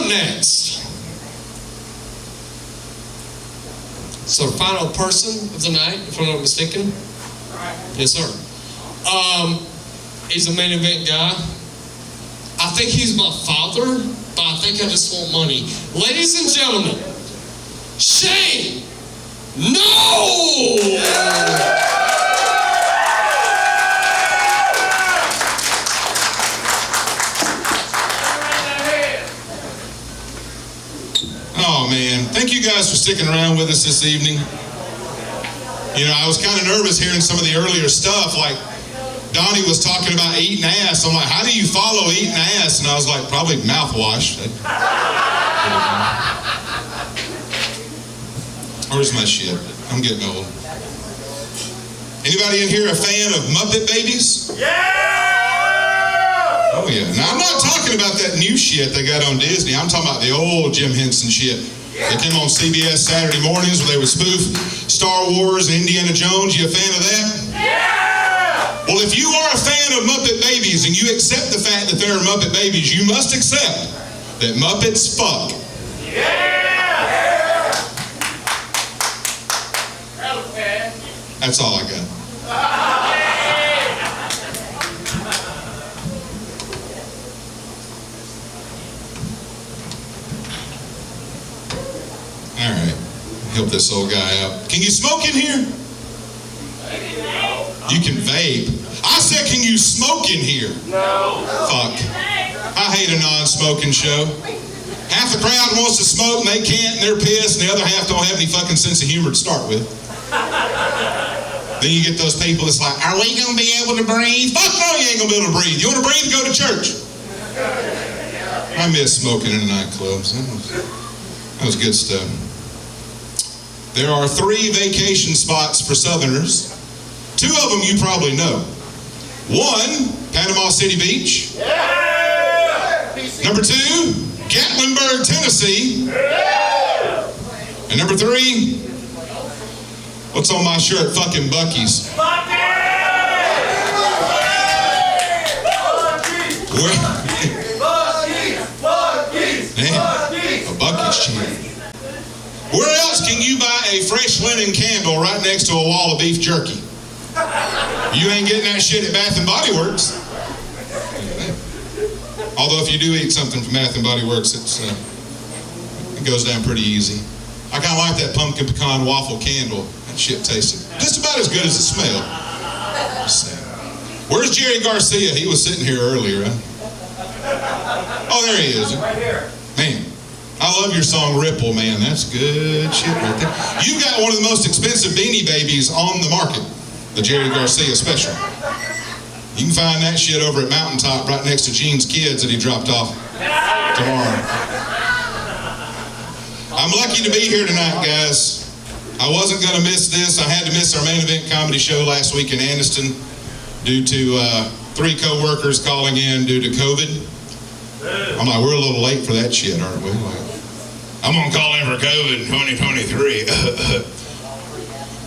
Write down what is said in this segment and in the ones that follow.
up next? So the final person of the night, if I'm not mistaken. Yes, sir. He's a main event guy. I think he's my father, but I think I just want money. Ladies and gentlemen, Shane Noles! Oh man, thank you guys for sticking around with us this evening. You know, I was kind of nervous hearing some of the earlier stuff, like Donnie was talking about eating ass. I'm like, how do you follow eating ass? And I was like, probably mouthwash. Where's my shit? I'm getting old. Anybody in here a fan of Muppet Babies? Yeah! Oh yeah. Now I'm not talking about that new shit they got on Disney. I'm talking about the old Jim Henson shit. They came on CBS Saturday mornings where they would spoof Star Wars and Indiana Jones. You a fan of that? Yeah! Well, if you are a fan of Muppet Babies and you accept the fact that there are Muppet Babies, you must accept that Muppets fuck. Yeah! That's all I got. All right, help this old guy out. Can you smoke in here? You can vape. I said, can you smoke in here? No. Fuck. I hate a non-smoking show. Half the crowd wants to smoke and they can't and they're pissed, and the other half don't have any fucking sense of humor to start with. Then you get those people that's like, are we going to be able to breathe? Fuck no, you ain't going to be able to breathe. You want to breathe? Go to church. I miss smoking in the nightclubs. That was good stuff. There are 3 vacation spots for Southerners. 2 of them you probably know. 1, Panama City Beach. Yeah! Number 2, Gatlinburg, Tennessee. Yeah! And number 3, what's on my shirt? Fucking Buc-ee's. Where? Man, a Buc-ee's cheap. Where else can you buy a fresh linen candle right next to a wall of beef jerky? You ain't getting that shit at Bath and Body Works. Although if you do eat something from Bath and Body Works, it goes down pretty easy. I kind of like that pumpkin pecan waffle candle. That shit tasted just about as good as it smelled. Where's Jerry Garcia? He was sitting here earlier, huh? Oh, there he is. Right here. Man, I love your song Ripple, man. That's good shit right there. You got one of the most expensive Beanie Babies on the market, the Jerry Garcia special. You can find that shit over at Mountaintop right next to Gene's kids that he dropped off tomorrow. I'm lucky to be here tonight, guys. I wasn't going to miss this. I had to miss our main event comedy show last week in Anniston due to 3 co-workers calling in due to COVID. I'm like, we're a little late for that shit, aren't we? Like, I'm going to call in for COVID in 2023.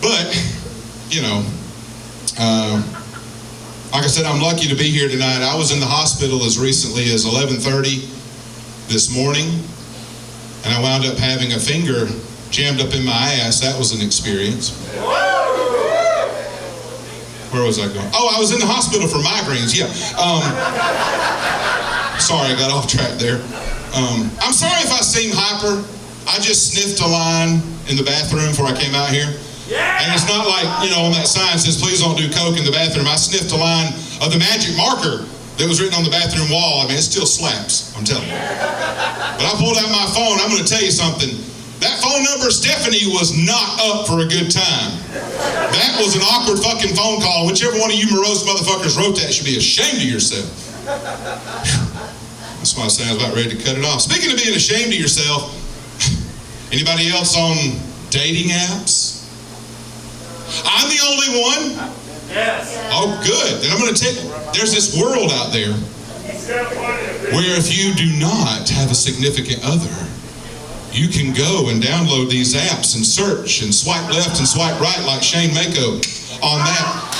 But, you know, like I said, I'm lucky to be here tonight. I was in the hospital as recently as 11:30 this morning, and I wound up having a finger jammed up in my ass. That was an experience. Where was I going? Oh, I was in the hospital for migraines, yeah. Sorry, I got off track there. I'm sorry if I seem hyper. I just sniffed a line in the bathroom before I came out here. And it's not like, you know, on that sign says, please don't do coke in the bathroom. I sniffed a line of the magic marker that was written on the bathroom wall. I mean, it still slaps, I'm telling you. But I pulled out my phone. I'm going to tell you something. That phone number, Stephanie, was not up for a good time. That was an awkward fucking phone call. Whichever one of you morose motherfuckers wrote that should be ashamed of yourself. That's why I say I was about ready to cut it off. Speaking of being ashamed of yourself, anybody else on dating apps? I'm the only one? Yes. Oh, good. Then I'm going to tell you, there's this world out there where if you do not have a significant other, you can go and download these apps and search and swipe left and swipe right like Shane Mako on that.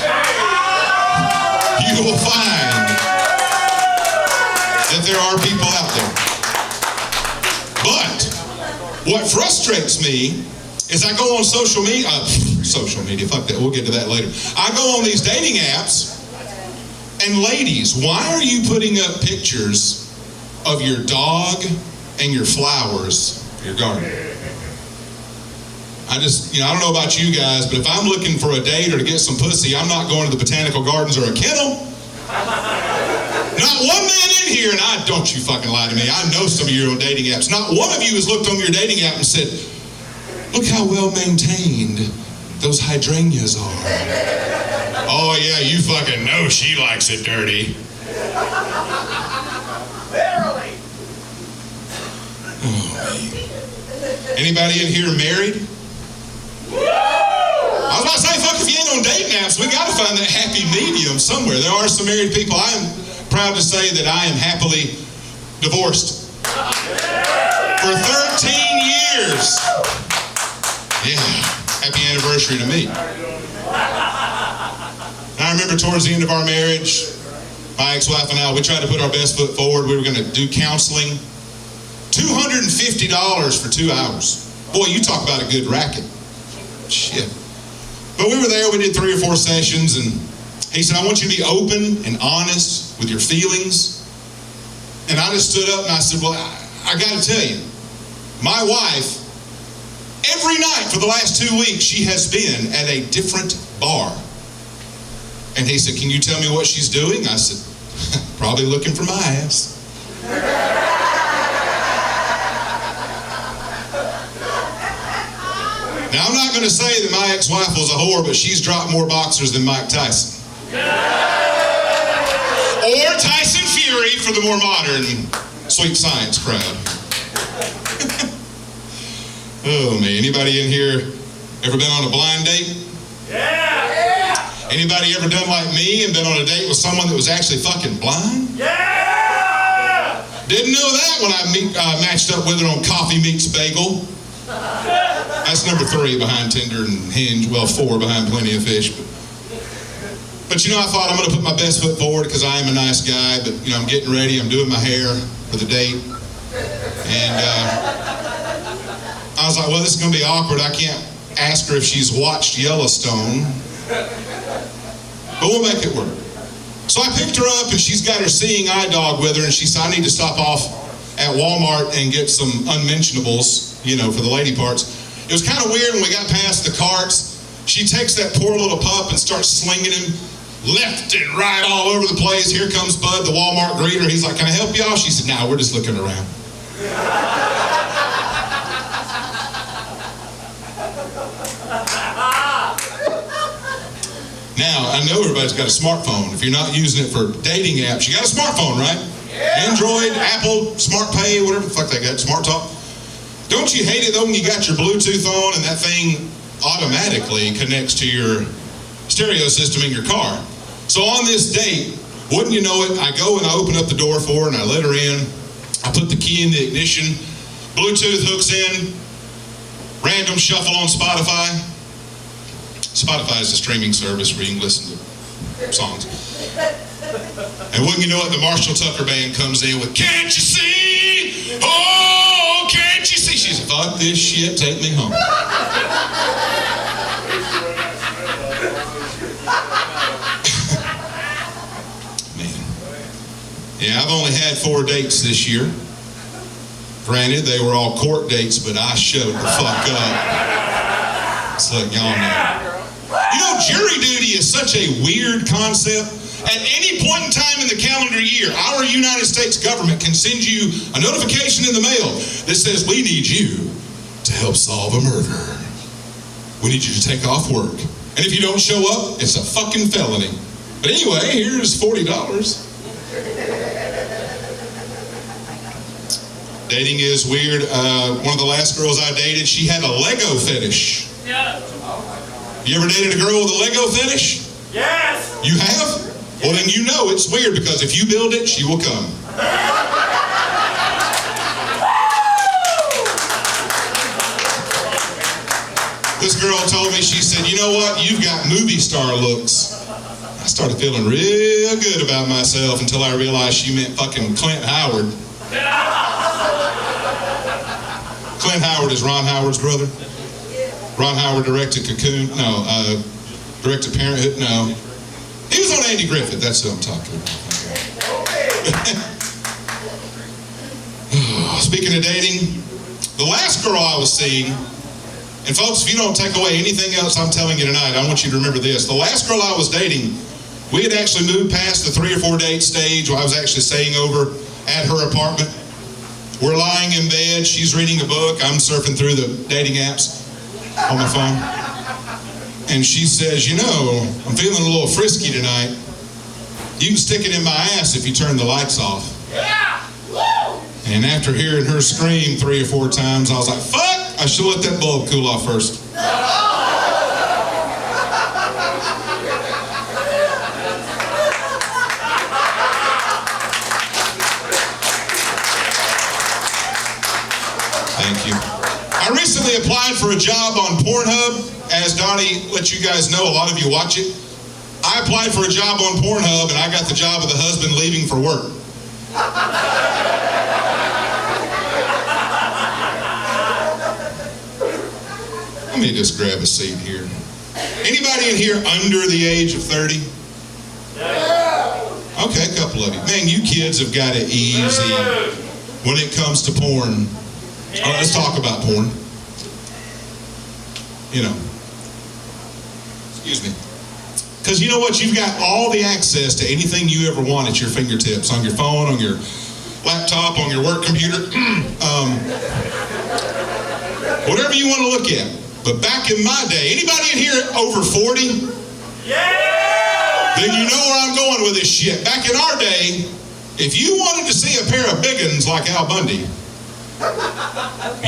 You will find that there are people out there. What frustrates me is I go on social media, fuck that, we'll get to that later. I go on these dating apps, and ladies, why are you putting up pictures of your dog and your flowers, your garden? I don't know about you guys, but if I'm looking for a date or to get some pussy, I'm not going to the botanical gardens or a kennel. Not one man in here, and don't you fucking lie to me, I know some of you are on dating apps. Not one of you has looked on your dating app and said, look how well maintained those hydrangeas are. Oh yeah, you fucking know she likes it dirty. Verily. Oh, man. Anybody in here married? I was about to say, fuck, if you ain't on dating apps, we gotta find that happy medium somewhere. There are some married people. I am proud to say that I am happily divorced. For 13 years. Yeah, happy anniversary to me. I remember towards the end of our marriage, my ex-wife and I, we tried to put our best foot forward. We were gonna do counseling. $250 for 2 hours. Boy, you talk about a good racket. Shit. But we were there, we did 3 or 4 sessions, and he said, I want you to be open and honest with your feelings. And I just stood up and I said, well, I gotta tell you, my wife, every night for the last 2 weeks, she has been at a different bar. And he said, can you tell me what she's doing? I said, probably looking for my ass. Now, I'm not going to say that my ex-wife was a whore, but she's dropped more boxers than Mike Tyson. Or Tyson Fury for the more modern sweet science crowd. Oh, man. Anybody in here ever been on a blind date? Yeah. Anybody ever done like me and been on a date with someone that was actually fucking blind? Yeah. Didn't know that when I matched up with her on Coffee Meets Bagel. That's number 3 behind Tinder and Hinge. Well, 4 behind Plenty of Fish. But I thought I'm going to put my best foot forward because I am a nice guy. But, I'm getting ready. I'm doing my hair for the date. And I was like, well, this is going to be awkward. I can't ask her if she's watched Yellowstone. But we'll make it work. So I picked her up, and she's got her seeing eye dog with her. And she said, I need to stop off at Walmart and get some unmentionables, for the lady parts. It was kind of weird when we got past the carts. She takes that poor little pup and starts slinging him left and right all over the place. Here comes Bud, the Walmart greeter. He's like, can I help y'all? She said, no, we're just looking around. Now, I know everybody's got a smartphone. If you're not using it for dating apps, you got a smartphone, right? Yeah. Android, Apple, Smart Pay, whatever the fuck they got, Smart Talk. Don't you hate it though when you got your Bluetooth on and that thing automatically connects to your stereo system in your car? So on this date, wouldn't you know it, I go and I open up the door for her and I let her in. I put the key in the ignition. Bluetooth hooks in. Random shuffle on Spotify. Spotify is a streaming service where you can listen to songs. And wouldn't you know it, the Marshall Tucker Band comes in with, can't you see? Oh, can't you see? She said, fuck this shit, take me home. Man. Yeah, I've only had 4 dates this year. Granted, they were all court dates, but I showed the fuck up. Just letting y'all know. Jury duty is such a weird concept. At any point in time in the calendar year, our United States government can send you a notification in the mail that says, we need you to help solve a murder. We need you to take off work. And if you don't show up, it's a fucking felony. But anyway, here's $40. Dating is weird. One of the last girls I dated, she had a Lego fetish. Yeah. You ever dated a girl with a Lego fetish? Yes. You have? Well, then you know it's weird because if you build it, she will come. This girl told me, she said, you know what? You've got movie star looks. I started feeling real good about myself until I realized she meant fucking Clint Howard. Clint Howard is Ron Howard's brother. Ron Howard directed Cocoon. No, directed Parenthood. No. He was on Andy Griffith. That's who I'm talking about. Speaking of dating, the last girl I was seeing, and folks, if you don't take away anything else I'm telling you tonight, I want you to remember this. The last girl I was dating, we had actually moved past the 3 or 4 date stage where I was actually staying over at her apartment. We're lying in bed, she's reading a book, I'm surfing through the dating apps on my phone. And she says, you know, I'm feeling a little frisky tonight. You can stick it in my ass if you turn the lights off. Yeah! Woo! And after hearing her scream 3 or 4 times, I was like, fuck! I should let that bulb cool off first. Thank you. I recently applied for a job on Pornhub. As Donnie let you guys know, a lot of you watch it. I applied for a job on Pornhub, and I got the job of the husband leaving for work. Let me just grab a seat here. Anybody in here under the age of 30? Okay, a couple of you. Man, you kids have got it easy when it comes to porn. All right, let's talk about porn. You know. Excuse me. Because you know what? You've got all the access to anything you ever want at your fingertips. On your phone, on your laptop, on your work computer. Whatever you want to look at. But back in my day, anybody in here over 40? Yeah! Then you know where I'm going with this shit. Back in our day, if you wanted to see a pair of big uns like Al Bundy,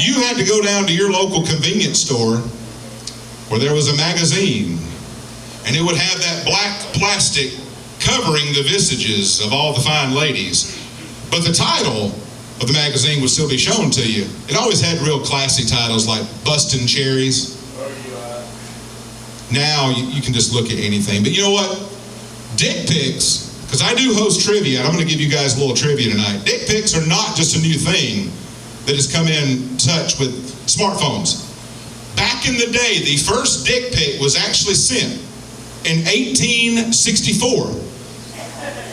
you had to go down to your local convenience store where there was a magazine, and it would have that black plastic covering the visages of all the fine ladies. But the title of the magazine would still be shown to you. It always had real classy titles like Bustin' Cherries. Now you can just look at anything. But you know what? Dick pics, because I do host trivia, and I'm going to give you guys a little trivia tonight. Dick pics are not just a new thing that has come in touch with smartphones. Back in the day, the first dick pic was actually sent in 1864.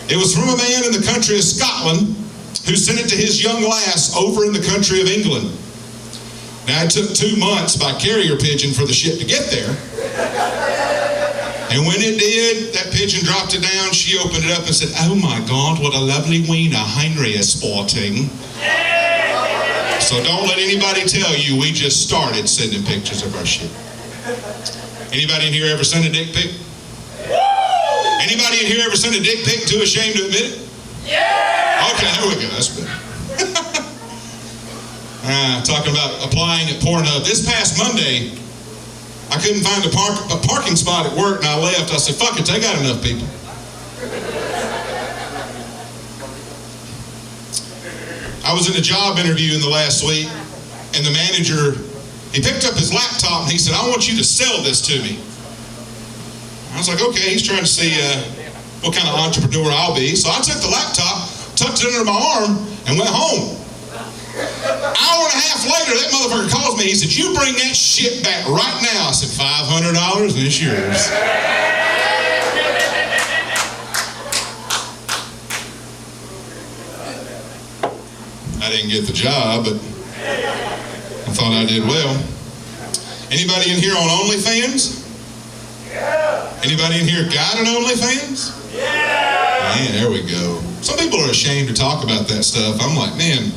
It was from a man in the country of Scotland who sent it to his young lass over in the country of England. Now, it took 2 months by carrier pigeon for the shit to get there. And when it did, that pigeon dropped it down, she opened it up and said, oh my God, what a lovely wiener Heinrich is sporting. So don't let anybody tell you we just started sending pictures of our shit. Anybody in here ever send a dick pic? Anybody in here ever send a dick pic too ashamed to admit it? Yeah! Okay, there we go. That's better. Talking about applying at Pornhub. This past Monday, I couldn't find a parking spot at work, and I left. I said, fuck it, they got enough people. I was in a job interview in the last week, and the manager, he picked up his laptop, and he said, I want you to sell this to me. I was like, okay, he's trying to see what kind of entrepreneur I'll be. So I took the laptop, tucked it under my arm, and went home. Hour and a half later, that motherfucker calls me. He said, you bring that shit back right now. I said, $500 and it's yours. I didn't get the job, but I thought I did well. Anybody in here on OnlyFans? Anybody in here got an OnlyFans? Yeah! Man, there we go. Some people are ashamed to talk about that stuff. I'm like, man,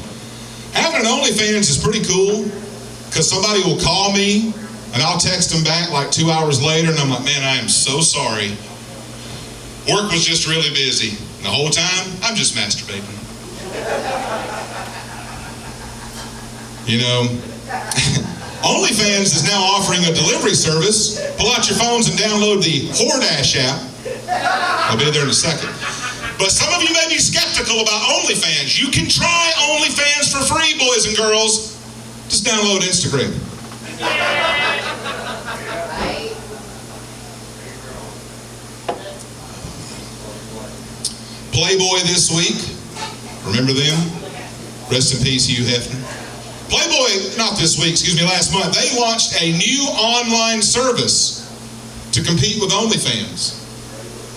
having an OnlyFans is pretty cool because somebody will call me and I'll text them back like 2 hours later and I'm like, man, I am so sorry. Work was just really busy. And the whole time, I'm just masturbating. You know, OnlyFans is now offering a delivery service. Pull out your phones and download the Hordash app. I'll be there in a second. But some of you may be skeptical about OnlyFans. You can try OnlyFans for free, boys and girls. Just download Instagram. Playboy this week. Remember them? Rest in peace, Hugh Hefner. Playboy last month, they launched a new online service to compete with OnlyFans.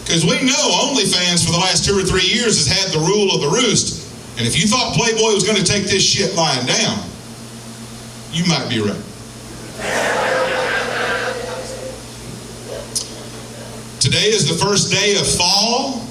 Because we know OnlyFans for the last 2 or 3 years has had the rule of the roost. And if you thought Playboy was going to take this shit lying down, you might be right. Today is the first day of fall.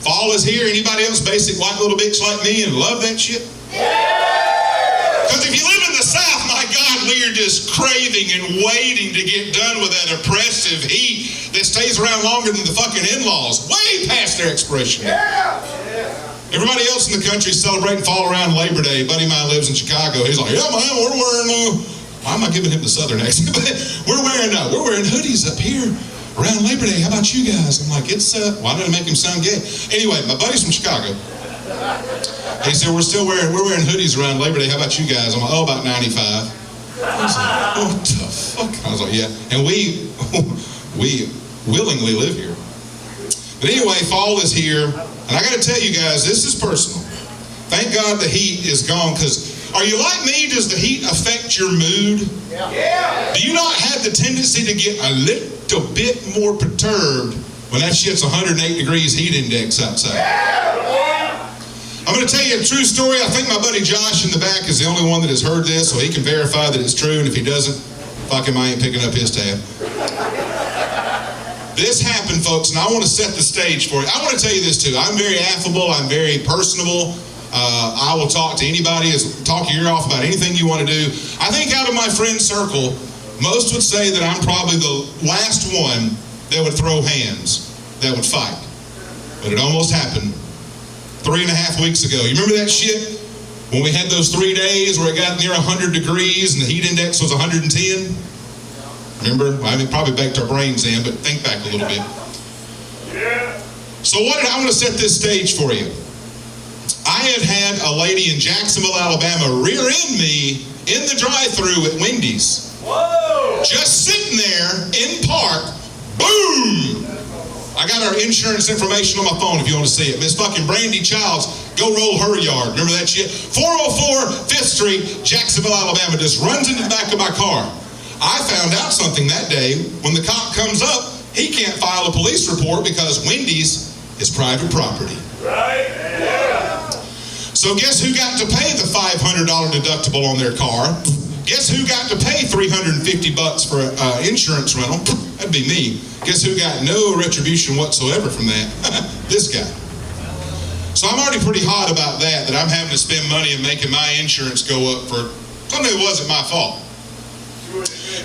Fall is here. Anybody else basic white little bitch like me and love that shit? Because if you live in the South, my God, we are just craving and waiting to get done with that oppressive heat that stays around longer than the fucking in-laws, way past their expiration. Everybody else in the country is celebrating fall around Labor Day. A buddy of mine lives in Chicago. He's like, yeah, man, we're wearing, why am I giving him the Southern accent? we're wearing hoodies up here around Labor Day. How about you guys? I'm like, why did I make him sound gay? Anyway, my buddy's from Chicago. He said, we're wearing hoodies around Labor Day. How about you guys? I'm like, about 95. I was like, what the fuck? I was like, yeah. And we willingly live here. But anyway, fall is here. And I got to tell you guys, this is personal. Thank God the heat is gone, because are you like me? Does the heat affect your mood? Yeah. Do you not have the tendency to get a little bit more perturbed when that shit's 108 degrees heat index outside? Yeah. I'm going to tell you a true story. I think my buddy Josh in the back is the only one that has heard this, so he can verify that it's true. And if he doesn't, fuck him, I ain't picking up his tab. This happened, folks, and I want to set the stage for you. I want to tell you this too. I'm very affable. I'm very personable. I will talk to anybody, talk your ear off about anything you want to do. I think out of my friend circle, most would say that I'm probably the last one that would throw hands, that would fight. But it almost happened 3.5 weeks ago. You remember that shit? When we had those 3 days where it got near 100 degrees and the heat index was 110? Remember? I mean, probably baked our brains in, but think back a little bit. Yeah. So I want to set this stage for you. I had a lady in Jacksonville, Alabama rear-end me in the drive-thru at Wendy's. Whoa! Just sitting there in park, boom! I got her insurance information on my phone if you want to see it. Miss fucking Brandy Childs, go roll her yard. Remember that shit? 404 5th Street, Jacksonville, Alabama, just runs into the back of my car. I found out something that day. When the cop comes up, he can't file a police report because Wendy's is private property. Right? Yeah. So guess who got to pay the $500 deductible on their car? Guess who got to pay $350 for insurance rental? That'd be me. Guess who got no retribution whatsoever from that? This guy. So I'm already pretty hot about that I'm having to spend money and making my insurance go up for something that wasn't my fault.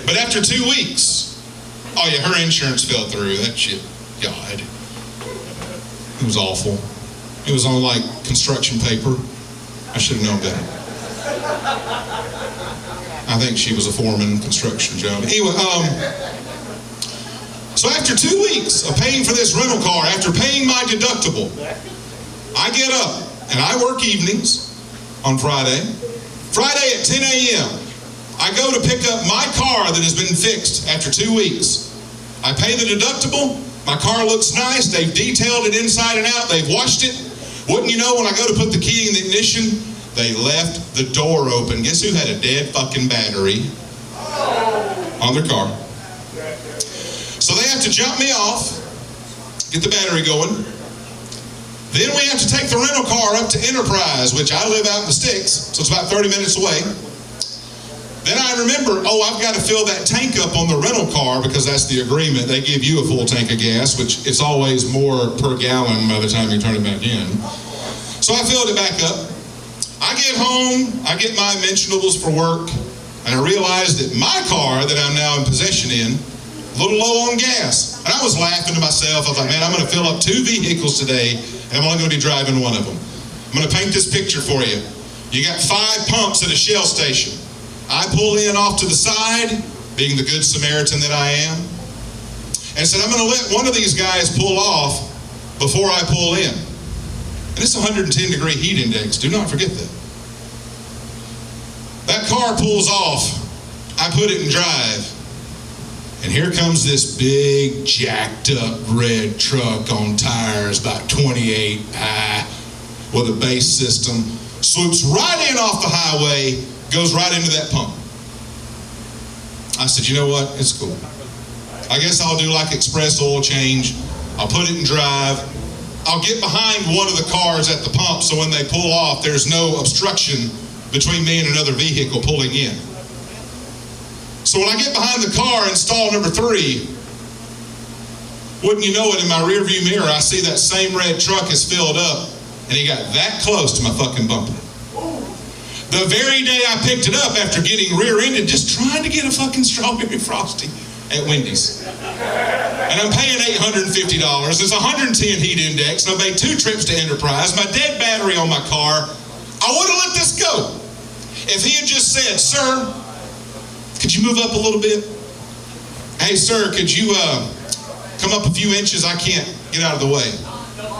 But after 2 weeks, oh yeah, her insurance fell through. That shit, God. It was awful. It was on like construction paper. I should have known better. I think she was a foreman, construction job. Anyway, so after 2 weeks of paying for this rental car, after paying my deductible, I get up and I work evenings on Friday. Friday at 10 a.m., I go to pick up my car that has been fixed after 2 weeks. I pay the deductible. My car looks nice. They've detailed it inside and out. They've washed it. Wouldn't you know, when I go to put the key in the ignition, they left the door open. Guess who had a dead fucking battery on their car? So they have to jump me off, get the battery going. Then we have to take the rental car up to Enterprise, which I live out in the sticks, so it's about 30 minutes away. Then I remember, I've got to fill that tank up on the rental car because that's the agreement. They give you a full tank of gas, which it's always more per gallon by the time you turn it back in. So I filled it back up. I get home, I get my mentionables for work, and I realize that my car that I'm now in possession in, a little low on gas. And I was laughing to myself. I was like, man, I'm going to fill up 2 vehicles today, and I'm only going to be driving one of them. I'm going to paint this picture for you. You got 5 pumps at a Shell station. I pull in off to the side, being the good Samaritan that I am, and said, I'm going to let one of these guys pull off before I pull in. And it's a 110 degree heat index. Do not forget that. That car pulls off. I put it in drive. And here comes this big, jacked up red truck on tires, about 28 high, with a bass system. Swoops right in off the highway, goes right into that pump. I said, you know what? It's cool. I guess I'll do like express oil change. I'll put it in drive. I'll get behind one of the cars at the pump so when they pull off, there's no obstruction between me and another vehicle pulling in. So when I get behind the car in stall number 3, wouldn't you know it, in my rearview mirror, I see that same red truck is filled up, and he got that close to my fucking bumper. The very day I picked it up after getting rear-ended, just trying to get a fucking strawberry frosty at Wendy's. And I'm paying $850. There's 110 heat index, and I made 2 trips to Enterprise, my dead battery on my car. I would have let this go. If he had just said, sir, could you move up a little bit? Hey, sir, could you come up a few inches? I can't get out of the way.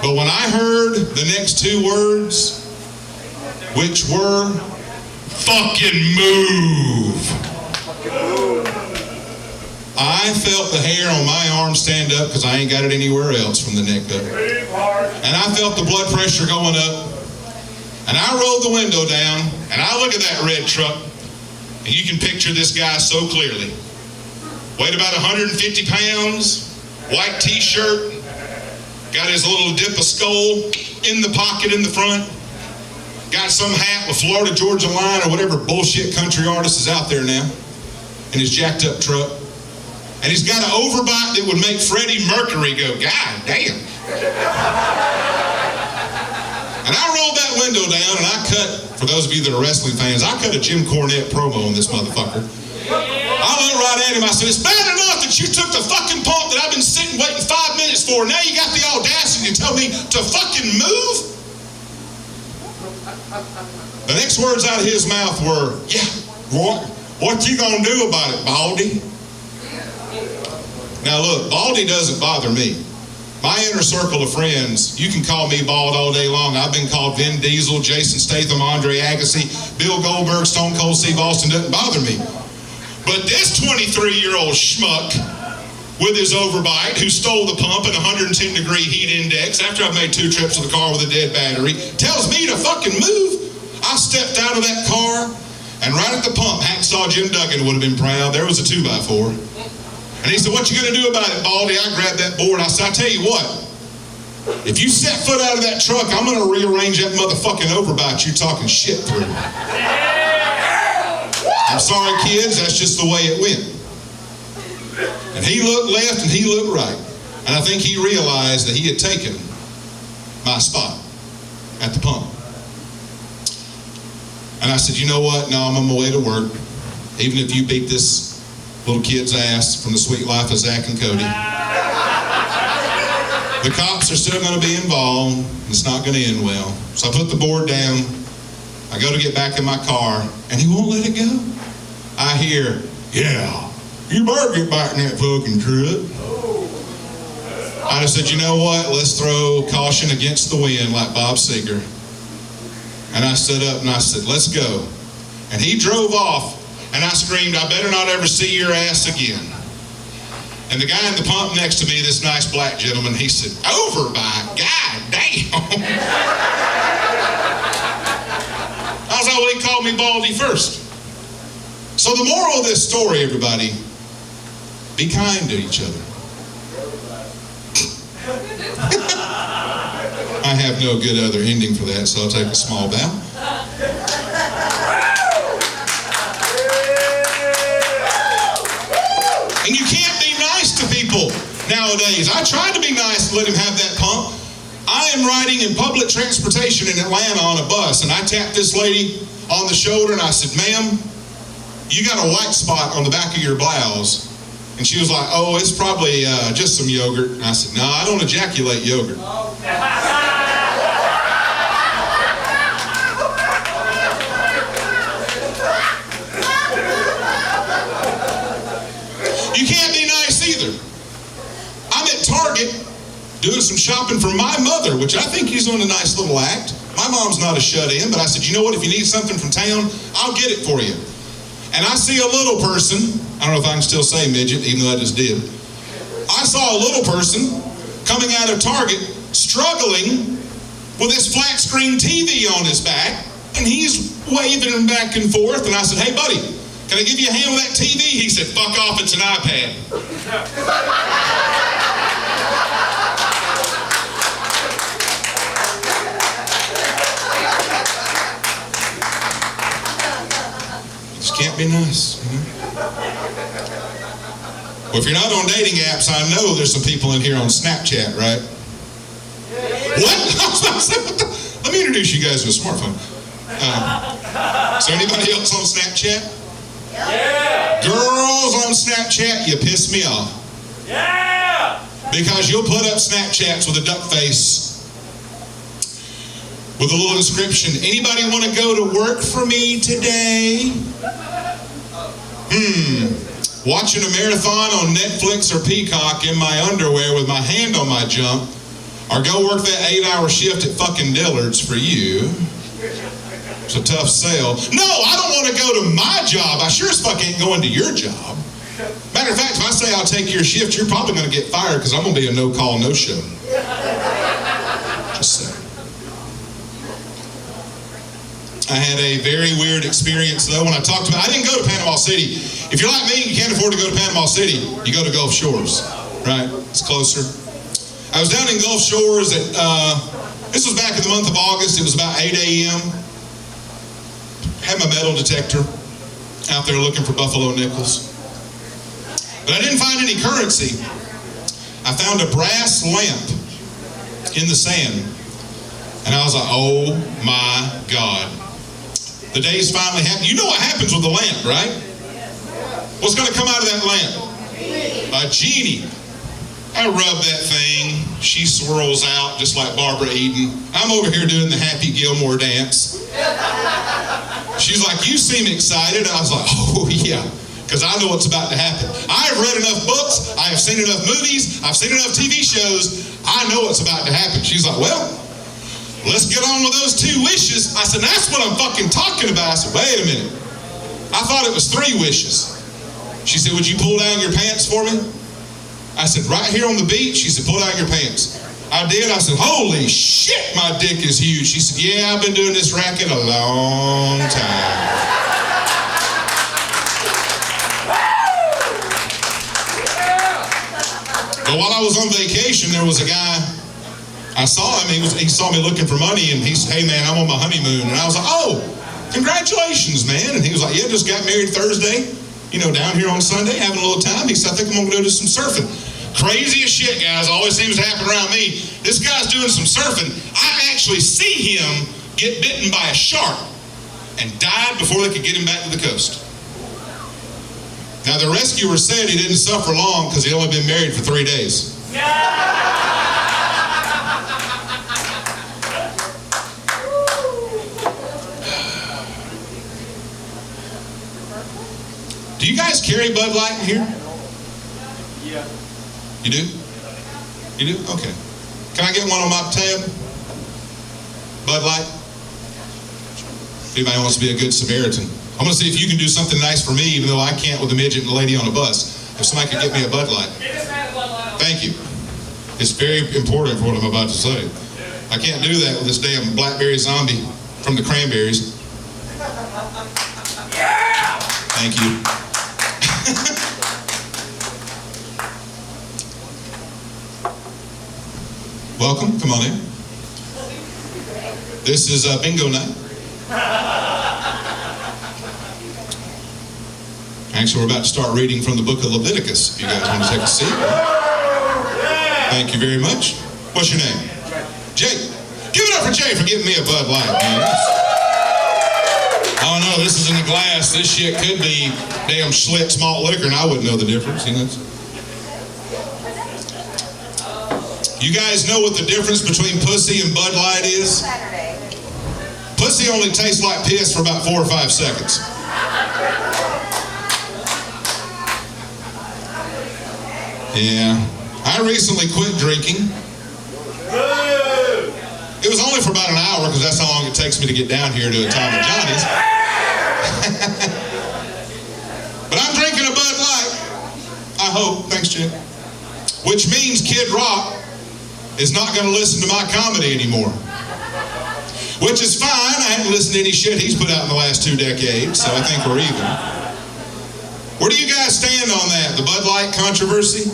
But when I heard the next 2 words, which were, fucking move, I felt the hair on my arm stand up because I ain't got it anywhere else from the neck up. And I felt the blood pressure going up. And I rolled the window down, and I look at that red truck, and you can picture this guy so clearly. Weighed about 150 pounds, white t-shirt, got his little dip of skull in the pocket in the front, got some hat with Florida Georgia Line or whatever bullshit country artist is out there now, in his jacked up truck. And he's got an overbite that would make Freddie Mercury go, God damn. And I rolled that window down and I cut, for those of you that are wrestling fans, I cut a Jim Cornette promo on this motherfucker. I looked right at him, I said, it's bad enough that you took the fucking pump that I've been sitting waiting 5 minutes for, now you got the audacity to tell me to fucking move? The next words out of his mouth were, yeah, what you gonna do about it, Baldy? Now look, Baldy doesn't bother me. My inner circle of friends, you can call me bald all day long. I've been called Vin Diesel, Jason Statham, Andre Agassi, Bill Goldberg, Stone Cold Steve Austin. Doesn't bother me. But this 23-year-old schmuck with his overbite who stole the pump at 110-degree heat index after I've made 2 trips to the car with a dead battery tells me to fucking move. I stepped out of that car, and right at the pump, Hacksaw Jim Duggan would have been proud. There was a 2x4. And he said, what you gonna do about it, Baldy? I grabbed that board. I said, I tell you what, if you set foot out of that truck, I'm gonna rearrange that motherfucking overbite you're talking shit through. I'm sorry, kids, that's just the way it went. And he looked left and he looked right. And I think he realized that he had taken my spot at the pump. And I said, you know what? No, I'm on my way to work. Even if you beat this little kid's ass from the sweet life of Zach and Cody, the cops are still going to be involved. It's not going to end well. So I put the board down. I go to get back in my car, and he won't let it go. I hear, yeah, you better get back in that fucking truck. I just said, you know what? Let's throw caution against the wind like Bob Seger. And I stood up and I said, let's go. And he drove off. And I screamed, I better not ever see your ass again. And the guy in the pump next to me, this nice black gentleman, he said, overbite, god damn. I was like, well, he called me Baldy first. So the moral of this story, everybody, be kind to each other. I have no good other ending for that, so I'll take a small bow. And you can't be nice to people nowadays. I tried to be nice and let him have that pump. I am riding in public transportation in Atlanta on a bus, and I tapped this lady on the shoulder and I said, ma'am, you got a white spot on the back of your blouse. And she was like, oh, it's probably just some yogurt. And I said, no, I don't ejaculate yogurt. You can't be nice either. I'm at Target doing some shopping for my mother, which I think he's doing a nice little act. My mom's not a shut-in, but I said, you know what, if you need something from town, I'll get it for you. And I see a little person, I don't know if I can still say midget, even though I just did. I saw a little person coming out of Target struggling with his flat screen TV on his back, And he's waving back and forth. And I said, hey, buddy, can I give you a hand with that TV? He said, fuck off, it's an iPad. You just can't be nice, you know? Well, if you're not on dating apps, I know there's some people in here on Snapchat, right? What? I was about to say, what the? Let me introduce you guys to a smartphone. Is there anybody else on Snapchat? Yeah. Girls on Snapchat, you piss me off. Yeah. Because you'll put up Snapchats with a duck face with a little inscription, anybody want to go to work for me today? Watching a marathon on Netflix or Peacock in my underwear with my hand on my junk, or go work that 8-hour shift at fucking Dillard's for you. It's a tough sell. No, I don't want to go to my job. I sure as fuck ain't going to your job. Matter of fact, if I say I'll take your shift, you're probably going to get fired because I'm going to be a no-call, no-show. Just saying. I had a very weird experience, though, when I talked about, I didn't go to Panama City. If you're like me, you can't afford to go to Panama City, you go to Gulf Shores, right? It's closer. I was down in Gulf Shores at, this was back in the month of August. It was about 8 a.m. Had my metal detector out there looking for buffalo nickels. But I didn't find any currency. I found a brass lamp in the sand. And I was like, oh my God. The day's finally happened. You know what happens with the lamp, right? What's going to come out of that lamp? A genie. I rub that thing. She swirls out just like Barbara Eden. I'm over here doing the Happy Gilmore dance. She's like, you seem excited. I was like, oh yeah, because I know what's about to happen. I have read enough books. I have seen enough movies. I've seen enough TV shows. I know what's about to happen. She's like, well, let's get on with those 2 wishes. I said, that's what I'm fucking talking about. I said, wait a minute. I thought it was 3 wishes. She said, would you pull down your pants for me? I said, right here on the beach? She said, pull down your pants. I did. I said, holy shit, my dick is huge. She said, yeah, I've been doing this racket a long time. But while I was on vacation, there was a guy, I saw him, he saw me looking for money, and he said, hey man, I'm on my honeymoon. And I was like, oh, congratulations, man. And he was like, yeah, just got married Thursday, you know, down here on Sunday, having a little time. He said, I think I'm gonna go do some surfing. Crazy as shit, guys, always seems to happen around me. This guy's doing some surfing. I actually see him get bitten by a shark and died before they could get him back to the coast. Now, the rescuer said he didn't suffer long because he'd only been married for 3 days. Do you guys carry Bud Light in here? Yeah. You do? You do? Okay. Can I get one on my tab? Bud Light? If anybody wants to be a good Samaritan. I'm going to see if you can do something nice for me, even though I can't with a midget and a lady on a bus. If somebody could get me a Bud Light. Thank you. It's very important for what I'm about to say. I can't do that with this damn blackberry zombie from the Cranberries. Thank you. Welcome. Come on in. This is bingo night. Actually, we're about to start reading from the book of Leviticus, if you guys want to take a seat. Thank you very much. What's your name? Jay. Give it up for Jay for giving me a Bud Light, man. Oh no, this is in the glass. This shit could be damn Schlitz malt liquor, and I wouldn't know the difference. You know? You guys know what the difference between pussy and Bud Light is? Pussy only tastes like piss for about 4 or 5 seconds. Yeah. I recently quit drinking. It was only for about an hour because that's how long it takes me to get down here to a Tom and Johnny's. But I'm drinking a Bud Light. I hope. Thanks, Jim. Which means Kid Rock is not going to listen to my comedy anymore. Which is fine. I haven't listened to any shit he's put out in the last 2 decades, so I think we're even. Where do you guys stand on that? The Bud Light controversy?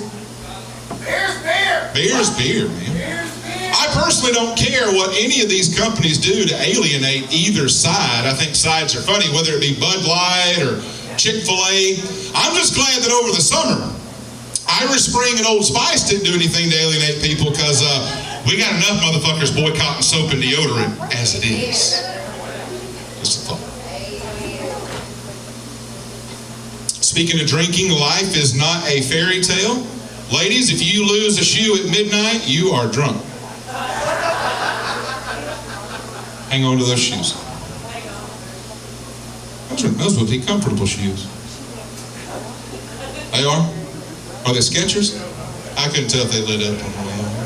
Beer's beer. Beer's beer, man. Beer's beer. I personally don't care what any of these companies do to alienate either side. I think sides are funny, whether it be Bud Light or Chick-fil-A. I'm just glad that over the summer, Irish Spring and Old Spice didn't do anything to alienate people because we got enough motherfuckers boycotting soap and deodorant as it is. Just a thought. Speaking of drinking, life is not a fairy tale. Ladies, if you lose a shoe at midnight, you are drunk. Hang on to those shoes. Those would be comfortable shoes. They are? Are they Skechers? I couldn't tell if they lit up on the way over.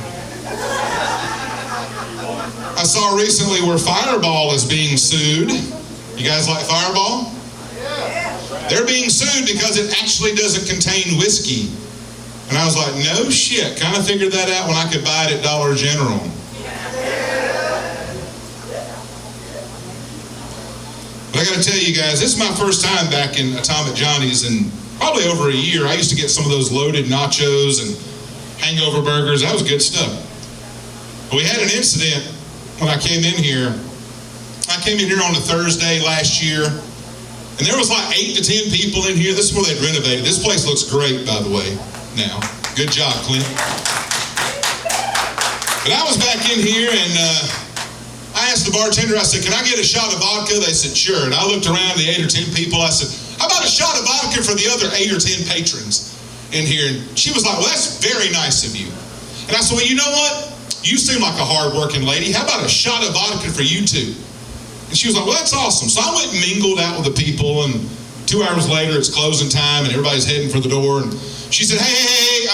I saw recently where Fireball is being sued. You guys like Fireball? They're being sued because it actually doesn't contain whiskey. And I was like, no shit. Kind of figured that out when I could buy it at Dollar General. But I got to tell you guys, this is my first time back in Atomic Johnny's in probably over a year. I used to get some of those loaded nachos and hangover burgers. That was good stuff. But we had an incident when I came in here. I came in here on a Thursday last year, and there was like 8 to 10 people in here. This is where they'd renovated. This place looks great, by the way, now. Good job, Clint. But I was back in here, and I asked the bartender, I said, can I get a shot of vodka? They said, sure. And I looked around the 8 or 10 people. I said, how about a shot of vodka for the other 8 or 10 patrons in here? And she was like, well, that's very nice of you. And I said, well, you know what? You seem like a hard-working lady. How about a shot of vodka for you two? And she was like, well, that's awesome. So I went and mingled out with the people, and 2 hours later, it's closing time, and everybody's heading for the door. And she said, hey,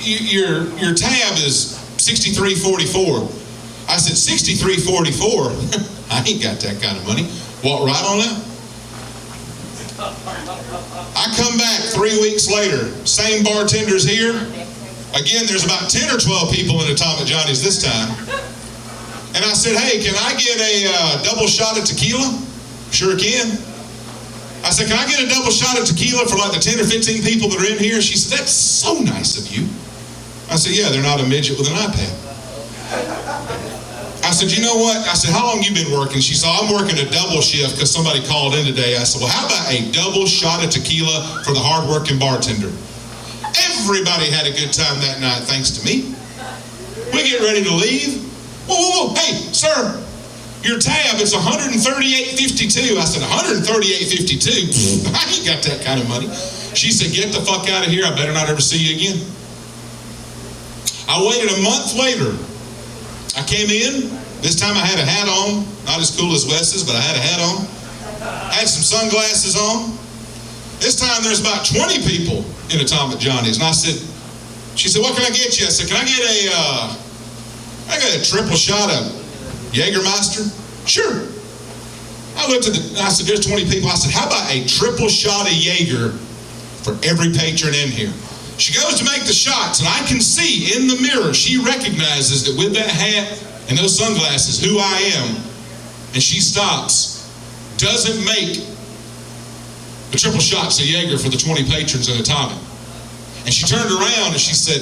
your tab is $63.44. I said, $63.44? I ain't got that kind of money. Walk right on out. I come back 3 weeks later, same bartender's here. Again, there's about 10 or 12 people in Atomic Johnny's this time. And I said, hey, can I get a double shot of tequila? Sure can. I said, can I get a double shot of tequila for like the 10 or 15 people that are in here? She said, that's so nice of you. I said, yeah, they're not a midget with an iPad. I said, you know what? I said, how long you been working? She said, I'm working a double shift because somebody called in today. I said, well, how about a double shot of tequila for the hard-working bartender? Everybody had a good time that night, thanks to me. We get ready to leave. Whoa, hey, sir, your tab is $138.52. I said, $138.52? I ain't got that kind of money. She said, get the fuck out of here. I better not ever see you again. I waited a month later. I came in. This time I had a hat on. Not as cool as Wes's, but I had a hat on. Had some sunglasses on. This time there's about 20 people in Atomic Johnny's. And I said, she said, what can I get you? I said, can I get a triple shot of Jägermeister? Sure. I looked at I said, there's 20 people. I said, how about a triple shot of Jaeger for every patron in here? She goes to make the shots, and I can see in the mirror, she recognizes that with that hat and those sunglasses, who I am. And she stops, doesn't make the triple shots of Jaeger for the 20 patrons in Atomic. And she turned around and she said,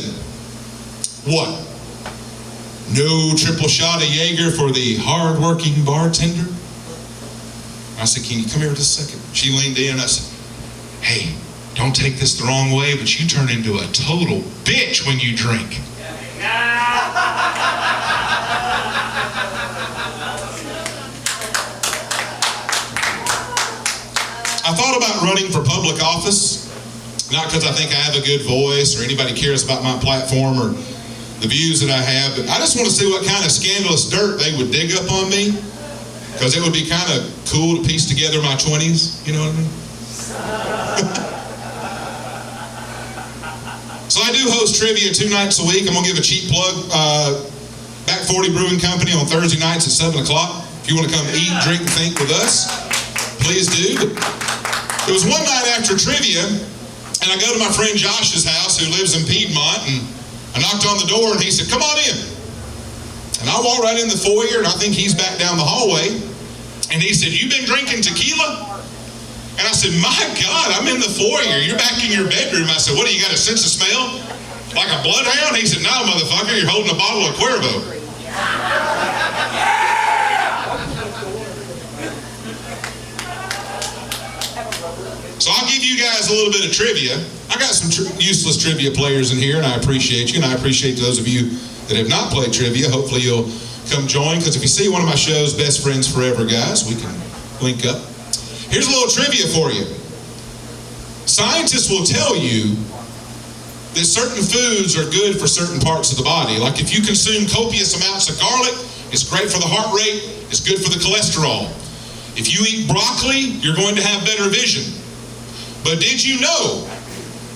what? No triple shot of Jaeger for the hard-working bartender? I said, can you come here just a second? She leaned in and I said, hey, don't take this the wrong way, but you turn into a total bitch when you drink. I thought about running for public office, not because I think I have a good voice or anybody cares about my platform or the views that I have, but I just want to see what kind of scandalous dirt they would dig up on me, because it would be kind of cool to piece together my 20s, you know what I mean? So I do host trivia 2 nights a week. I'm going to give a cheap plug. Back 40 Brewing Company on Thursday nights at 7 o'clock. If you want to come eat, drink, and think with us, please do. It was one night after trivia, and I go to my friend Josh's house, who lives in Piedmont, and I knocked on the door, and he said, come on in. And I walked right in the foyer, and I think he's back down the hallway. And he said, "You been drinking tequila?" And I said, "My God, I'm in the foyer. You're back in your bedroom." I said, "What, do you got a sense of smell? Like a bloodhound?" He said, "No, motherfucker, you're holding a bottle of Cuervo." So I'll give you guys a little bit of trivia. I got some useless trivia players in here, and I appreciate you, and I appreciate those of you that have not played trivia. Hopefully you'll come join, because if you see one of my shows, Best Friends Forever, guys, we can link up. Here's a little trivia for you. Scientists will tell you that certain foods are good for certain parts of the body. Like if you consume copious amounts of garlic, it's great for the heart rate, it's good for the cholesterol. If you eat broccoli, you're going to have better vision. But did you know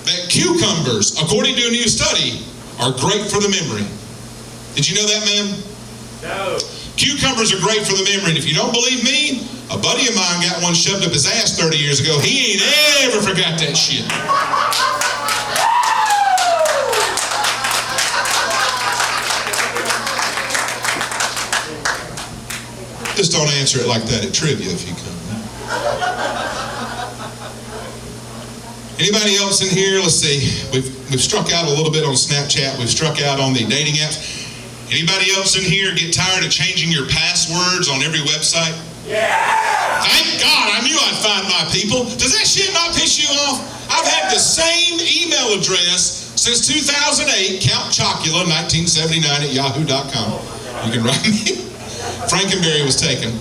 that cucumbers, according to a new study, are great for the memory? Did you know that, ma'am? No. Cucumbers are great for the memory. And if you don't believe me, a buddy of mine got one shoved up his ass 30 years ago. He ain't ever forgot that shit. Just don't answer it like that at trivia if you come. Anybody else in here? Let's see. We've struck out a little bit on Snapchat. We've struck out on the dating apps. Anybody else in here get tired of changing your passwords on every website? Yeah! Thank God, I knew I'd find my people. Does that shit not piss you off? I've had the same email address since 2008, Count Chocula, 1979 @yahoo.com. You can write me. Frankenberry was taken.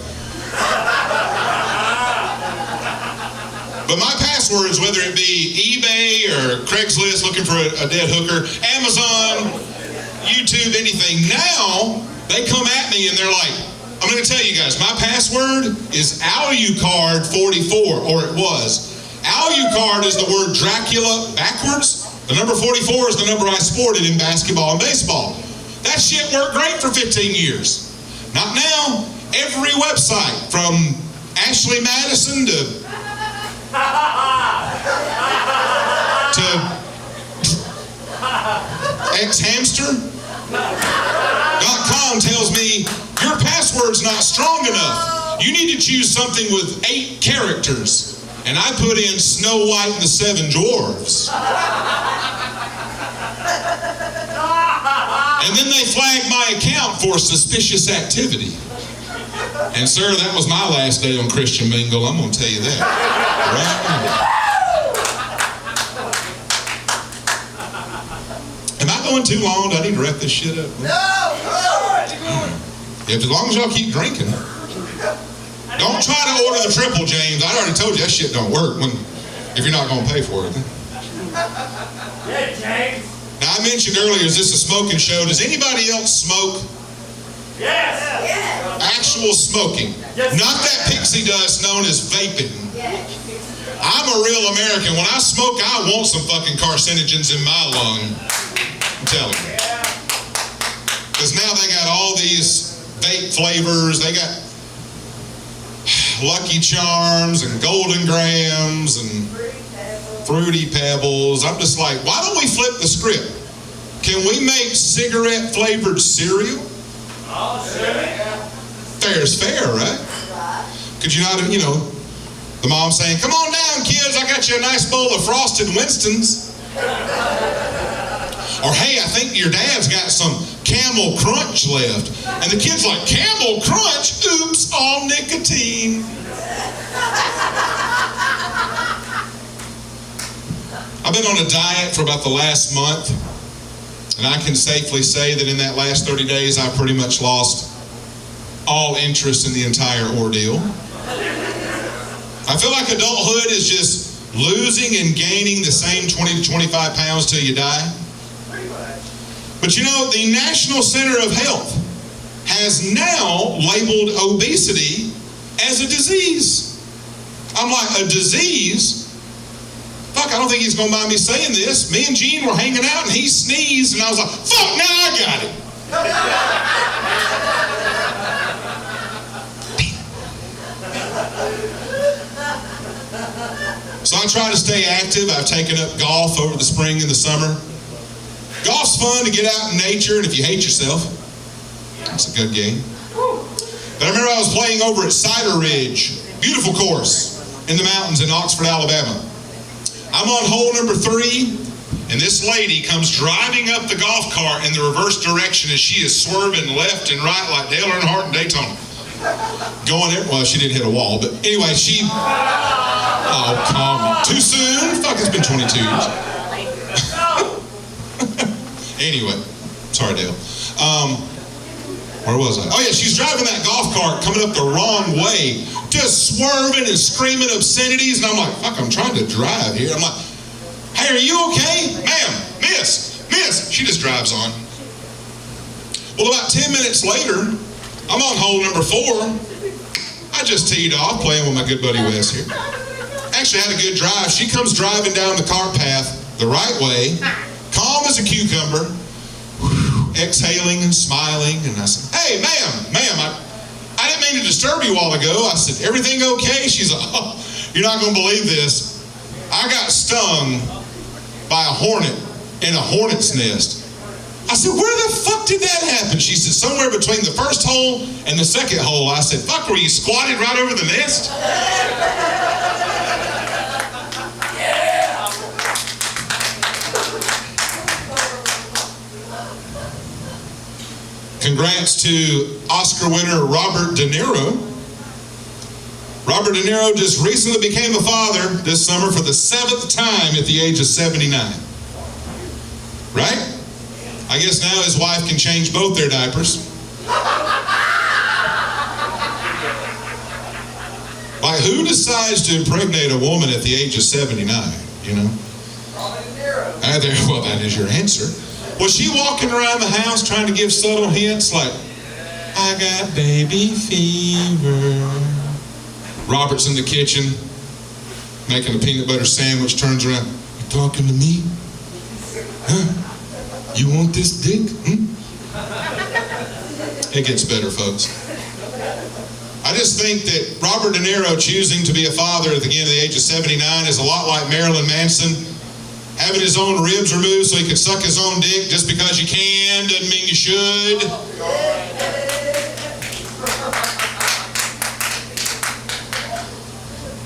But my passwords, whether it be eBay or Craigslist looking for a dead hooker, Amazon, YouTube, anything, now they come at me and they're like, I'm going to tell you guys, my password is Alucard44, or it was. Alucard is the word Dracula backwards. The number 44 is the number I sported in basketball and baseball. That shit worked great for 15 years. Not now. Every website, from Ashley Madison to xhamster.com tells me your password's not strong enough. You need to choose something with 8 characters. And I put in Snow White and the 7 Dwarfs. And then they flagged my account for suspicious activity. And sir, that was my last day on Christian Mingle, I'm going to tell you that. Right now. Am I going too long? Do I need to wrap this shit up? No! As long as y'all keep drinking. Don't try to order the triple, James. I already told you that shit don't work if you're not going to pay for it. Yeah, James. Now, I mentioned earlier, is this a smoking show? Does anybody else smoke? Yes. Actual smoking. Yes. Not that pixie dust known as vaping. I'm a real American. When I smoke, I want some fucking carcinogens in my lung. I'm telling you. Because now they got all these vape flavors. They got Lucky Charms and Golden Grams and Fruity Pebbles. I'm just like, why don't we flip the script? Can we make cigarette flavored cereal? Fair's fair, right? Could you not, the mom saying, come on down, kids, I got you a nice bowl of Frosted Winstons. Or, hey, I think your dad's got some Camel Crunch left. And the kid's like, Camel Crunch? Oops, all nicotine. I've been on a diet for about the last month. And I can safely say that in that last 30 days, I pretty much lost all interest in the entire ordeal. I feel like adulthood is just losing and gaining the same 20 to 25 pounds till you die. But the National Center of Health has now labeled obesity as a disease. I'm like, a disease? Fuck, I don't think he's going to mind me saying this. Me and Gene were hanging out and he sneezed and I was like, fuck, now I got it. So I try to stay active. I've taken up golf over the spring and the summer. Golf's fun to get out in nature, and if you hate yourself, That's a good game. But I remember I was playing over at Cider Ridge. Beautiful course in the mountains in Oxford, Alabama. I'm on hole number 3, and this lady comes driving up the golf cart in the reverse direction as she is swerving left and right like Dale Earnhardt and Daytona. Going there, well, she didn't hit a wall, but anyway, she... Oh, come on. Too soon? Fuck, it's been 22 years. Anyway, sorry, Dale. Where was I? Oh yeah, she's driving that golf cart coming up the wrong way, just swerving and screaming obscenities, and I'm like, fuck, I'm trying to drive here. I'm like, hey, are you okay? Ma'am, miss. She just drives on. Well, about 10 minutes later, I'm on hole number 4. I just teed off, playing with my good buddy Wes here. Actually had a good drive. She comes driving down the cart path the right way, calm as a cucumber, exhaling and smiling, and I said, hey, ma'am, I didn't mean to disturb you a while ago. I said, everything okay? She's like, oh, you're not going to believe this. I got stung by a hornet in a hornet's nest. I said, where the fuck did that happen? She said, somewhere between the first hole and the second hole. I said, fuck, were you squatted right over the nest? Congrats to Oscar winner Robert De Niro. Robert De Niro just recently became a father this summer for the 7th time at the age of 79. Right? I guess now his wife can change both their diapers. Like, who decides to impregnate a woman at the age of 79, you know? Well, that is your answer. Was she walking around the house trying to give subtle hints like, I got baby fever? Robert's in the kitchen making a peanut butter sandwich, turns around, you talking to me? Huh? You want this dick? It gets better, folks. I just think that Robert De Niro choosing to be a father at the age of 79 is a lot like Marilyn Manson having his own ribs removed so he can suck his own dick just because you can doesn't mean you should.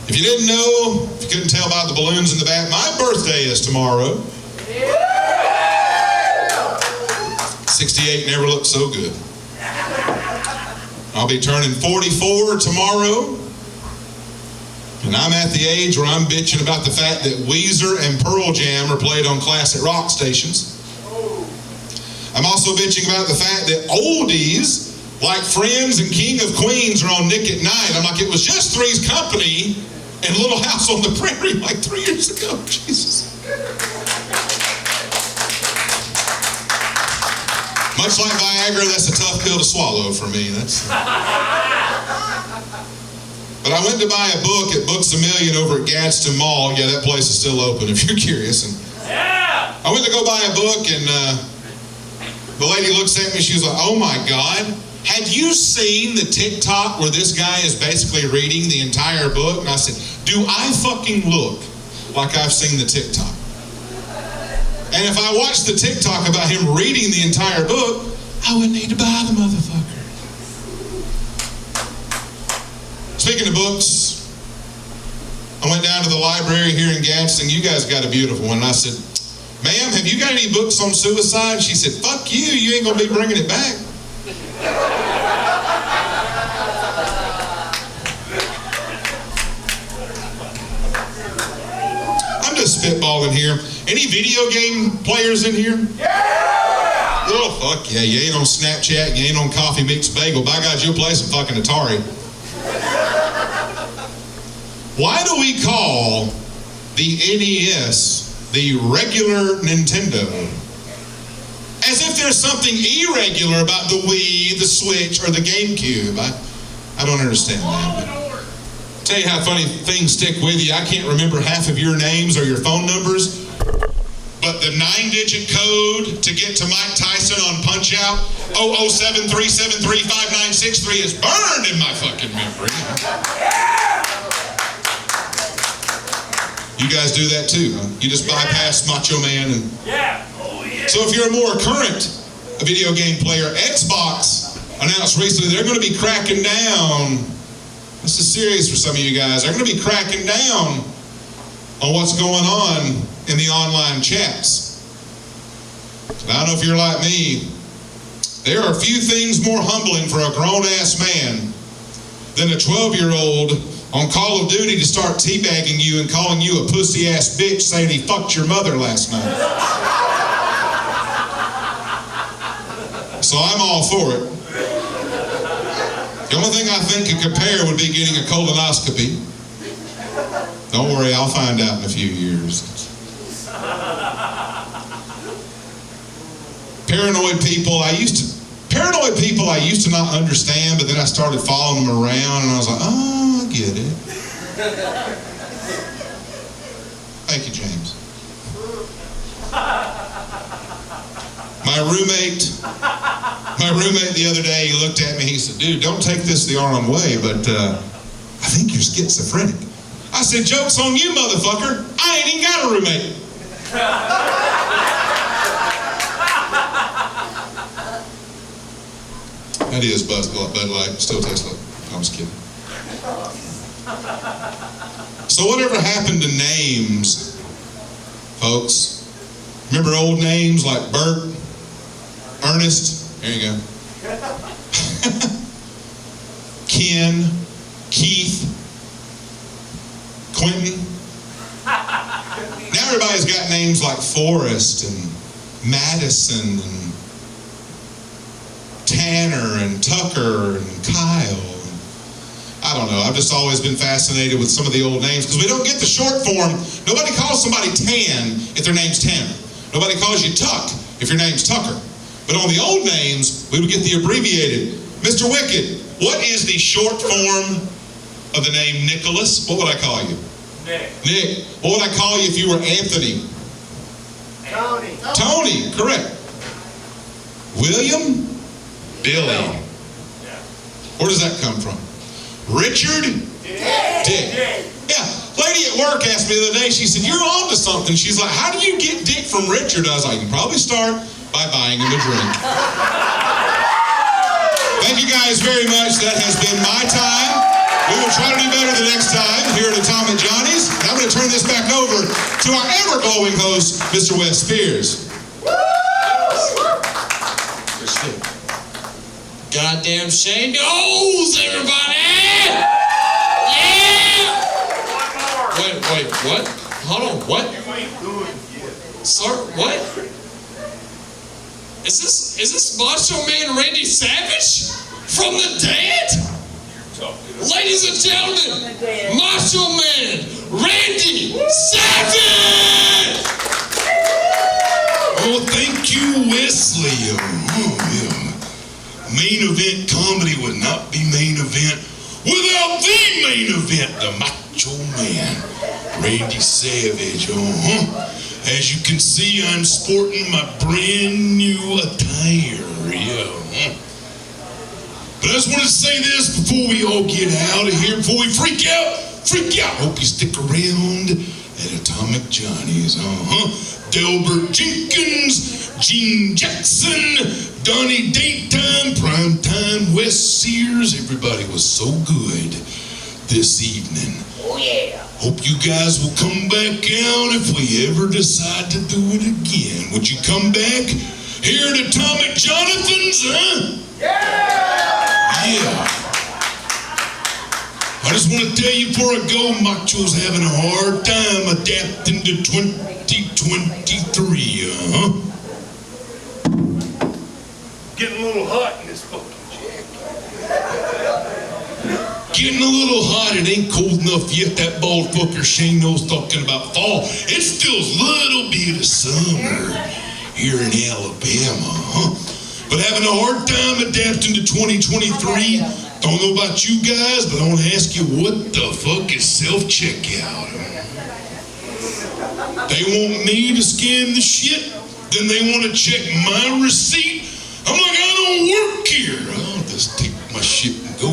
If you didn't know, if you couldn't tell by the balloons in the back, my birthday is tomorrow. 68 never looked so good. I'll be turning 44 tomorrow. And I'm at the age where I'm bitching about the fact that Weezer and Pearl Jam are played on classic rock stations. I'm also bitching about the fact that oldies like Friends and King of Queens are on Nick at Night. I'm like, it was just Three's Company and Little House on the Prairie like 3 years ago. Jesus. Much like Viagra, that's a tough pill to swallow for me. But I went to buy a book at Books A Million over at Gadsden Mall. Yeah, that place is still open if you're curious. And I went to go buy a book, and the lady looks at me. She was like, oh my God, have you seen the TikTok where this guy is basically reading the entire book? And I said, do I fucking look like I've seen the TikTok? And if I watched the TikTok about him reading the entire book, I wouldn't need to buy the motherfucker. Speaking of books, I went down to the library here in Gadsden. You guys got a beautiful one. And I said, ma'am, have you got any books on suicide? She said, fuck you, you ain't gonna be bringing it back. I'm just spitballing here. Any video game players in here? Yeah! Oh, fuck yeah. You ain't on Snapchat, you ain't on Coffee Meets Bagel. By God, you'll play some fucking Atari. Why do we call the NES the regular Nintendo? As if there's something irregular about the Wii, the Switch, or the GameCube. I don't understand that. But tell you how funny things stick with you. I can't remember half of your names or your phone numbers, but the 9-digit code to get to Mike Tyson on Punch-Out, 007373596 is burned in my fucking memory. You guys do that too, huh? You just bypass Macho Man and... Yeah. Oh, yeah. So if you're a more current video game player, Xbox announced recently they're going to be cracking down. This is serious for some of you guys. They're going to be cracking down on what's going on in the online chats. I don't know if you're like me. There are few things more humbling for a grown-ass man than a 12-year-old on Call of Duty to start teabagging you and calling you a pussy-ass bitch saying he fucked your mother last night. So I'm all for it. The only thing I think could compare would be getting a colonoscopy. Don't worry, I'll find out in a few years. Paranoid people I used to not understand, but then I started following them around and I was like, oh, I get it. Thank you, James. My roommate the other day, he looked at me, he said, dude, don't take this the wrong way, but I think you're schizophrenic. I said, joke's on you, motherfucker. I ain't even got a roommate. That is Bud Light. Still tastes like. I was kidding. So whatever happened to names, folks? Remember old names like Bert, Ernest? There you go. Ken, Keith, Quentin. Now everybody's got names like Forrest and Madison and Tanner and Tucker and Kyle. I don't know. I've just always been fascinated with some of the old names because we don't get the short form. Nobody calls somebody Tan if their name's Tanner. Nobody calls you Tuck if your name's Tucker. But on the old names, we would get the abbreviated. Mr. Wicked, what is the short form of the name Nicholas? What would I call you? Nick. What would I call you if you were Anthony? Tony, correct. William? Billy. Where does that come from? Richard? Dick. Yeah. Lady at work asked me the other day, she said, you're on to something. She's like, how do you get Dick from Richard? I was like, you can probably start by buying him a drink. Thank you guys very much. That has been my time. We will try to do better the next time here at Atomic Johnny's. And I'm going to turn this back over to our ever-glowing host, Mr. Wes Spears. Goddamn Shane knows, everybody! Yeah! Wait, what? Hold on, what? Sir, what? Is this Macho Man Randy Savage from the dead? Ladies and gentlemen, Macho Man Randy Savage! Oh, thank you, Wesley. Main event comedy would not be main event without the main event, the Macho Man, Randy Savage. As you can see, I'm sporting my brand new attire. But I just wanted to say this before we all get out of here, before we freak out. Hope you stick around at Atomic Johnny's. Delbert Jenkins, Gene Jackson, Donnie Daytime, Primetime, Wes Sears. Everybody was so good this evening. Oh yeah. Hope you guys will come back out if we ever decide to do it again. Would you come back here at Atomic Jonathan's, huh? Yeah. I just want to tell you before I go, Macho's having a hard time adapting to 2023, Getting a little hot in this fucking jacket. Getting a little hot, it ain't cold enough yet. That bald fucker Shane knows talking about fall. It's still a little bit of summer here in Alabama, But having a hard time adapting to 2023. Don't know about you guys, but I want to ask you, what the fuck is self-checkout? They want me to scan the shit, then they want to check my receipt. I'm like, I don't work here. I'll just take my shit and go.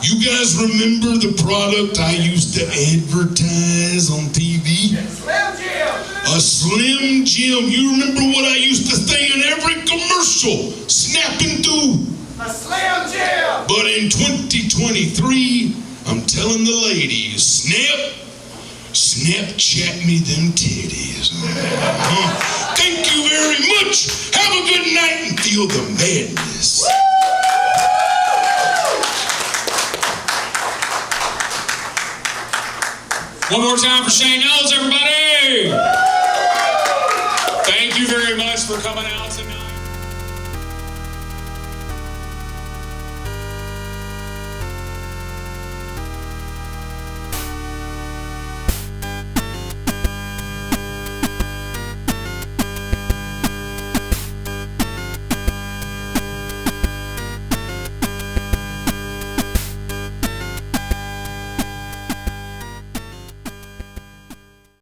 You guys remember the product I used to advertise on TV? Slim Jim. A Slim Jim. You remember what I used to say in every commercial? commercial snapping through. A Slim Jim! But in 2023, I'm telling the ladies, Snapchat me them titties. Thank you very much. Have a good night and feel the madness. One more time for Shane Noles, everybody! Thank you very much for coming out tonight.